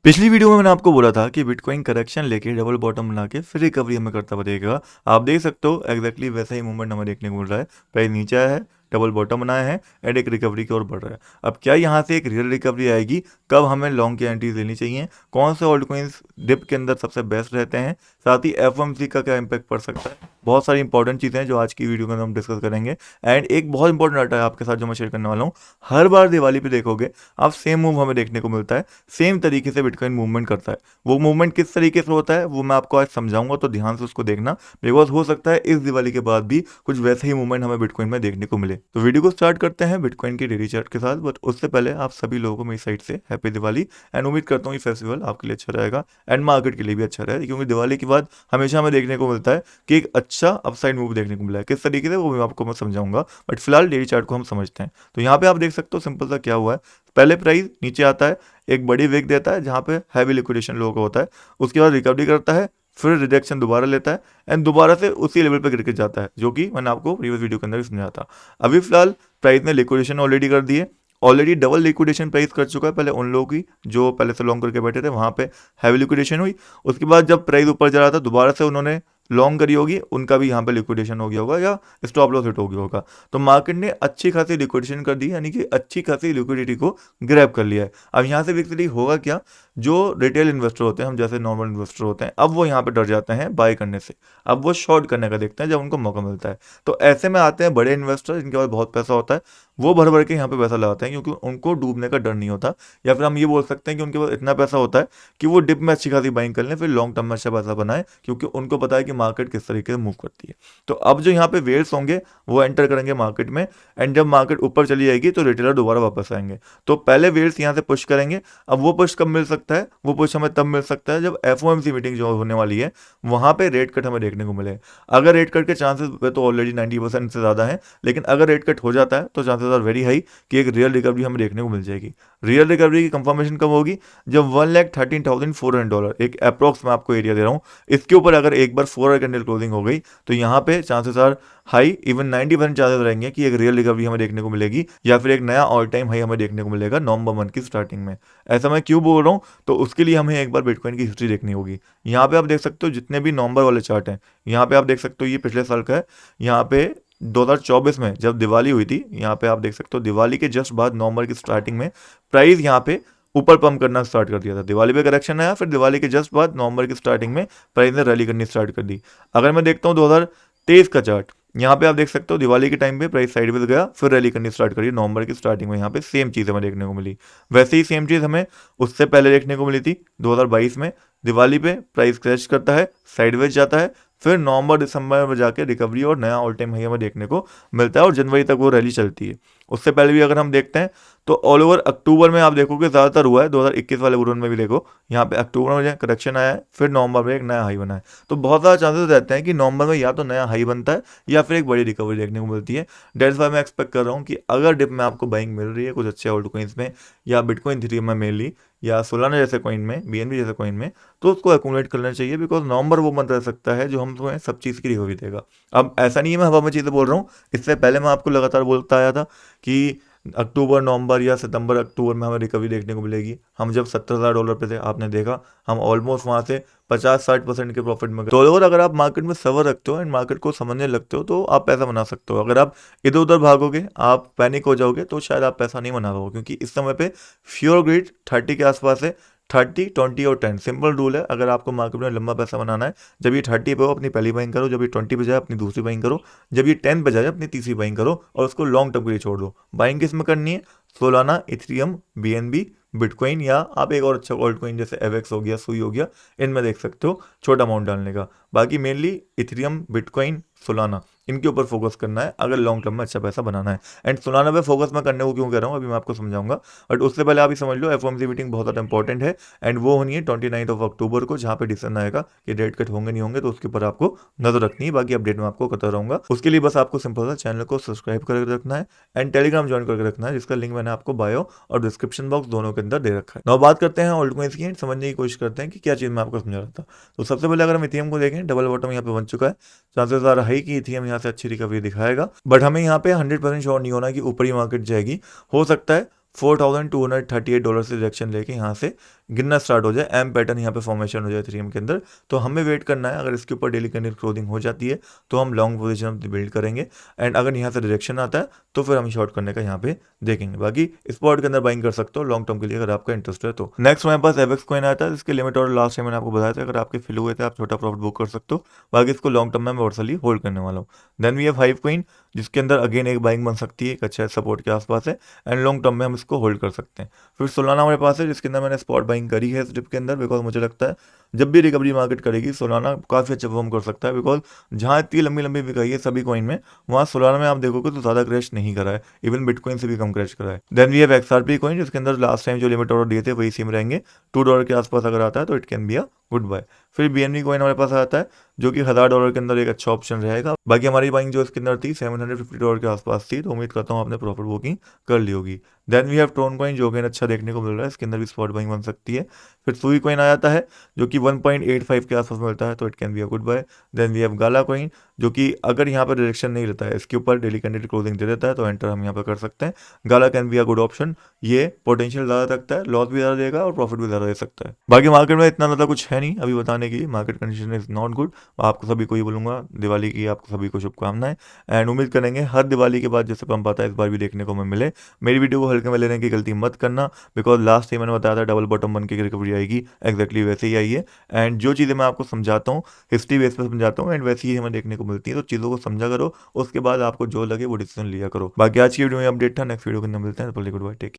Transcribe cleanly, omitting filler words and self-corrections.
पिछली वीडियो में मैंने आपको बोला था कि बिटकॉइन करेक्शन लेके डबल बॉटम बना के फिर रिकवरी हमें करता हुआ देगा। आप देख सकते हो एग्जैक्टली वैसा ही मूवमेंट हमें देखने को मिल रहा है। प्राइस नीचे आया है, डबल बॉटम बनाया है एंड एक रिकवरी की ओर बढ़ रहा है। अब क्या यहाँ से एक रियल रिकवरी आएगी? कब हमें लॉन्ग की एंट्रीज लेनी चाहिए? कौन से ऑल्ट कॉइन्स डिप के अंदर सबसे बेस्ट रहते हैं? साथ ही एफओएमसी का क्या इम्पैक्ट पड़ सकता है? बहुत सारी इंपॉर्टेंट चीज़ें हैं जो आज की वीडियो के अंदर हम डिस्कस करेंगे। एंड एक बहुत इंपॉर्टेंट डाटा है आपके साथ जो मैं शेयर करने वाला हूँ। हर बार दिवाली पे देखोगे आप सेम मूव हमें देखने को मिलता है, सेम तरीके से बिटकॉइन मूवमेंट करता है। वो मूवमेंट किस तरीके से होता है वो मैं आपको आज समझाऊंगा, तो ध्यान से उसको देखना। बिकॉज हो सकता है इस दिवाली के बाद भी कुछ वैसे ही मूवमेंट हमें बिटकॉइन में देखने को मिले। तो वीडियो को स्टार्ट करते हैं बिटकॉइन की डेली चार्ट के साथ। बट उससे पहले आप सभी लोगों को मेरी साइड से हैप्पी दिवाली। एंड उम्मीद करता हूँ ये फेस्टिवल आपके लिए अच्छा रहेगा एंड मार्केट के लिए भी अच्छा रहेगा, क्योंकि दिवाली के बाद हमेशा हमें देखने को मिलता है कि एक अच्छा अपसाइड मूव देखने को मिला है। किस तरीके से वो भी आपको मैं समझाऊंगा, बट फिलहाल डेली चार्ट को हम समझते हैं। तो यहाँ पे आप देख सकते हो सिंपल सा क्या हुआ है। पहले प्राइस नीचे आता है, एक बड़ी विक देता है जहाँ पे हैवी लिक्विडेशन लोगों का होता है, उसके बाद रिकवरी करता है, फिर रिजेक्शन दोबारा लेता है एंड दोबारा से उसी लेवल पे गिर के जाता है, जो कि मैंने आपको प्रीवियस वीडियो के अंदर भी समझाया था। अभी फिलहाल प्राइस ने लिक्विडेशन ऑलरेडी कर दी है, ऑलरेडी डबल लिक्विडेशन प्राइस कर चुका है। पहले उन लोगों की जो पहले से लॉन्ग करके बैठे थे वहाँ पे हैवी लिक्विडेशन हुई, उसके बाद जब प्राइस ऊपर जा रहा था दोबारा से उन्होंने लॉन्ग करी होगी, उनका भी यहाँ पे लिक्विडेशन हो गया होगा या स्टॉप लॉस हिट हो गया होगा। तो मार्केट ने अच्छी खासी लिक्विडेशन कर दी, यानी कि अच्छी खासी लिक्विडिटी को ग्रैब कर लिया है। अब यहाँ से बेसिकली होगा क्या, जो रिटेल इन्वेस्टर होते हैं, हम जैसे नॉर्मल इन्वेस्टर होते हैं, अब वो यहाँ पे डर जाते हैं बाय करने से। अब वो शॉर्ट करने का देखते हैं जब उनको मौका मिलता है। तो ऐसे में आते हैं बड़े इन्वेस्टर जिनके पास बहुत पैसा होता है, वो भर भर के यहाँ पे पैसा लगाते हैं क्योंकि उनको डूबने का डर नहीं होता। या फिर हम ये बोल सकते हैं कि उनके पास इतना पैसा होता है कि वो डिप में अच्छी खासी बाइंग कर लें, फिर लॉन्ग टर्म में अच्छा पैसा बनाए, क्योंकि उनको पता है कि मार्केट किस तरीके से मूव करती है। तो अब जो यहाँ पे वेल्स होंगे वो एंटर करेंगे मार्केट में, एंड जब मार्केट ऊपर चली जाएगी तो रिटेलर दोबारा वापस आएंगे। तो पहले वेल्स यहाँ से पुश करेंगे। अब वो पुश कब मिल सकता है? वो पुश हमें तब मिल सकता है जब एफओएमसी मीटिंग जो होने वाली है वहाँ पे रेट कट हमें देखने को मिले। अगर रेट कट के चांसेस तो ऑलरेडी 90% से ज़्यादा है, लेकिन अगर रेट कट हो जाता है तो चांसेस आर वेरी हाई कि एक रियल रिकवरी हमें देखने को मिल जाएगी। रियल रिकवरी की कंफर्मेशन कब होगी? जब $1,13,400, एक अप्रॉक्स मैं आपको एरिया दे रहा हूँ, इसके ऊपर अगर एक बार 4 कैंडल क्लोजिंग हो गई तो यहाँ पे chances are high, even 90% chances रहेंगे कि एक रियल रिकवरी हमें देखने को मिलेगी या फिर एक नया ऑल टाइम हाई हमें देखने को मिलेगा नवंबर मंथ की स्टार्टिंग में। ऐसा मैं क्यों बोल रहा हूँ? तो उसके लिए हमें एक बार बिटकॉइन की हिस्ट्री देखनी होगी। यहाँ पे आप देख सकते हो जितने भी नवंबर वाले चार्ट हैं, यहाँ पे आप देख सकते हो ये पिछले साल का है। यहाँ पे 2024 में जब दिवाली हुई थी, यहाँ पे आप देख सकते हो दिवाली के जस्ट बाद नवंबर की स्टार्टिंग में प्राइस यहाँ पे ऊपर पंप करना स्टार्ट कर दिया था। दिवाली पे करेक्शन आया, फिर दिवाली के जस्ट बाद नवंबर की स्टार्टिंग में प्राइस ने रैली करनी स्टार्ट कर दी। अगर मैं देखता हूँ 2023 का चार्ट, यहाँ पे आप देख सकते हो दिवाली के टाइम पे प्राइस साइडवेज गया, फिर रैली करनी स्टार्ट करी नवंबर की स्टार्टिंग में। यहाँ पे सेम चीज़ हमें देखने को मिली। वैसे ही सेम चीज़ हमें उससे पहले देखने को मिली थी 2022 में। दिवाली पे प्राइस क्रैश करता है, साइडवेज जाता है, फिर नवंबर दिसंबर में जाके रिकवरी और नया ऑल टाइम हाई हमें देखने को मिलता है और जनवरी तक वो रैली चलती है। उससे पहले भी अगर हम देखते हैं तो ऑल ओवर अक्टूबर में आप देखोगे ज़्यादातर हुआ है। 2021 वाले बुलन में भी देखो, यहाँ पे अक्टूबर में करेक्शन आया है, फिर नवंबर में एक नया हाई बना है। तो बहुत ज़्यादा चांसेस रहते हैं कि नवंबर में या तो नया हाई बनता है या फिर एक बड़ी रिकवरी देखने को मिलती है। डेट्स वाई मैं एक्सपेक्ट कर रहा हूँ कि अगर डिप में आपको बाइंग मिल रही है कुछ अच्छे ऑल्ट कॉइन्स में या बिटकॉइन इथेरियम में मेनली, या सोलाना जैसे कॉइन में, बीएनबी जैसे कॉइन में, तो उसको एक्यूमुलेट करना चाहिए। बिकॉज नवंबर वो मंथ रह सकता है जो हम तुम्हें सब चीज़ की रिकवरी देगा। अब ऐसा नहीं है मैं हवा में चीज़ें बोल रहा हूँ, इससे पहले मैं आपको लगातार बोलता आया था कि अक्टूबर नवंबर या सितंबर अक्टूबर में हमें रिकवरी देखने को मिलेगी। हम जब $70,000 पे थे, आपने देखा हम ऑलमोस्ट वहाँ से 50-60% के प्रॉफिट में गए। तो और अगर आप मार्केट में सबर रखते हो एंड मार्केट को समझने लगते हो तो आप पैसा बना सकते हो। अगर आप इधर उधर भागोगे, आप पैनिक हो जाओगे, तो शायद आप पैसा नहीं बना पाओगे, क्योंकि इस समय पे फ्योर ग्रिड 30 के आसपास है। 30, 20 और 10 सिंपल रूल है। अगर आपको मार्केट में लंबा पैसा बनाना है, जब ये 30 पे हो अपनी पहली बाइंग करो, जब ये 20 पे जाए अपनी दूसरी बाइंग करो, जब ये 10 पे जाए अपनी तीसरी बाइंग करो और उसको लॉन्ग टर्म के लिए छोड़ दो। बाइंग किस में करनी है? सोलाना, इथेरियम, बीएनबी, बिटकॉइन, या आप एक और अच्छा ऑल्ट कॉइन जैसे एवेक्स हो गया, सुई हो गया, इनमें देख सकते हो छोटा अमाउंट डालने का। बाकी मेनली इथेरियम, बिटकॉइन, सोलाना, इनके ऊपर फोकस करना है अगर लॉन्ग टर्म में अच्छा पैसा बनाना है। एंड सोलाना पे फोकस मैं करने को क्यों कह रहा हूँ अभी मैं आपको समझाऊंगा, बट उससे पहले आप ही समझ लो एफओएमसी मीटिंग बहुत ज़्यादा इंपॉर्टेंट है। एंड वो होनी है 29 अक्टूबर को, जहाँ पे डिसीजन आएगा कि रेट कट होंगे नहीं होंगे, तो उसके ऊपर आपको नजर रखनी है। बाकी अपडेट मैं आपको करता रहूंगा। उसके लिए बस आपको सिंपल सा चैनल को सब्सक्राइब करके रखना है एंड टेलीग्राम ज्वाइन करके रखना है, जिसका लिंक मैंने आपको बायो और डिस्क्रिप्शन बॉक्स दोनों के अंदर दे रखा है। now बात करते हैं ऑल्ट कॉइन्स की, समझने की कोशिश करते हैं कि क्या चीज़ मैं आपको समझा रहा था। तो सबसे पहले अगर हम इथेरियम को देखें, डबल बॉटम यहाँ पे बन चुका है, चांसेस आ रहा है कि इथेरियम यहाँ से अच्छी रिकवरी दिखाएगा, बट हमें यहाँ पे 100% श्योर नहीं होना कि ऊपरी मार्केट जाएगी। हो सकता है $4,238 से रिजेक्शन लेके यहाँ से गिनना स्टार्ट हो जाए, एम पैटर्न यहाँ पे फॉर्मेशन हो जाए इथेरियम के अंदर, तो हमें वेट करना है। अगर इसके ऊपर डेली कैंडल क्लोजिंग हो जाती है तो हम लॉन्ग पोजीशन अपनी बिल्ड करेंगे, एंड अगर यहाँ से रिजेक्शन आता है तो फिर हम शॉर्ट करने का यहाँ पे देखेंगे। बाकी स्पॉट के अंदर बाइंग कर सकते हो लॉन्ग टर्म के लिए अगर आपका इंटरेस्ट है तो। नेक्स्ट हमारे पास एवेक्स कॉइन आता है, इसके लिमिट और लास्ट टाइम मैंने आपको बताया था, अगर आपके फिल हुए थे आप छोटा प्रॉफिट बुक कर सकते हो। बाकी इसको लॉन्ग टर्म में मैं वर्सली होल्ड करने वाला हूँ। Then we have hive coin, जिसके अंदर अगेन एक बाइंग बन सकती है, एक अच्छा सपोर्ट के आसपास है, एंड लॉन्ग टर्म में हम इसको होल्ड कर सकते हैं। फिर सोलाना हमारे पास है, जिसके अंदर मैंने स्पॉट बाइंग करी है इस डिप के अंदर, बिकॉज मुझे लगता है जब भी रिकवरी मार्केट करेगी सोलाना काफ़ी अच्छा परफॉर्म कर सकता है, बिकॉज जहाँ इतनी लंबी लंबी बिकाई है सभी कॉइन में, वहाँ सोलाना में आप देखोगे तो ज़्यादा क्रैश नहीं करा है, इवन बिटकॉइन से भी कम क्रैश करा है। Then we have XRP coin, जिसके अंदर लास्ट टाइम जो लिमिट ऑर्डर दिए थे वही सेम रहेंगे, $2 के आसपास अगर आता है तो it can be a good buy. फिर BNB कॉइन हमारे पास आता है, जो कि $1000 के अंदर एक अच्छा ऑप्शन रहेगा। बाकी हमारी बाइंग जो इसके अंदर थी $750 के आसपास थी, तो उम्मीद करता हूँ आपने प्रॉफिट बुकिंग कर ली होगी। Then we have Tron coin, जो कि अच्छा देखने को मिल रहा है, इसके अंदर भी स्पॉट बाइंग बन सकती है। फिर सुई कॉइन आ जाता है, जो कि 1.85 के आसपास मिलता है, तो it can be a good buy. Then we have Gala coin, जो कि अगर यहाँ पर डायरेक्शन नहीं रहता है, इसके ऊपर डेली कैंडल क्लोजिंग दे देता है, तो एंटर हम यहाँ पर कर सकते हैं। Gala can be a good option, ये पोटेंशियल ज़्यादा रखता है, लॉस भी ज़्यादा देगा और प्रॉफिट भी ज़्यादा दे सकता है। बाकी मार्केट में इतना ज़्यादा कुछ है नहीं अभी बताने के लिए, market condition is not good. आपको सभी को ही बोलूँगा दिवाली की आपको सभी को शुभकामनाएं, एंड उम्मीद करेंगे हर दिवाली के बाद जैसे पंप आता है इस बार भी देखने को हमें मिले। मेरी वीडियो को हल्के में लेने की गलती मत करना, बिकॉज लास्ट टाइम मैंने बताया था डबल बॉटम बन के रिकवरी आएगी, एक्जैक्टली वैसे ही आई है। एंड जो चीज़ें मैं आपको समझाता हूँ हिस्ट्री बेस पर समझाता हूँ, एंड वैसी ही हमें देखने को मिलती है, तो चीज़ों को समझा करो, उसके बाद आपको जो लगे वो डिसीजन लिया करो। बाकी आज की वीडियो में अपडेट था, नेक्स्ट वीडियो के अंदर मिलते हैं, गुड बाय, टेक।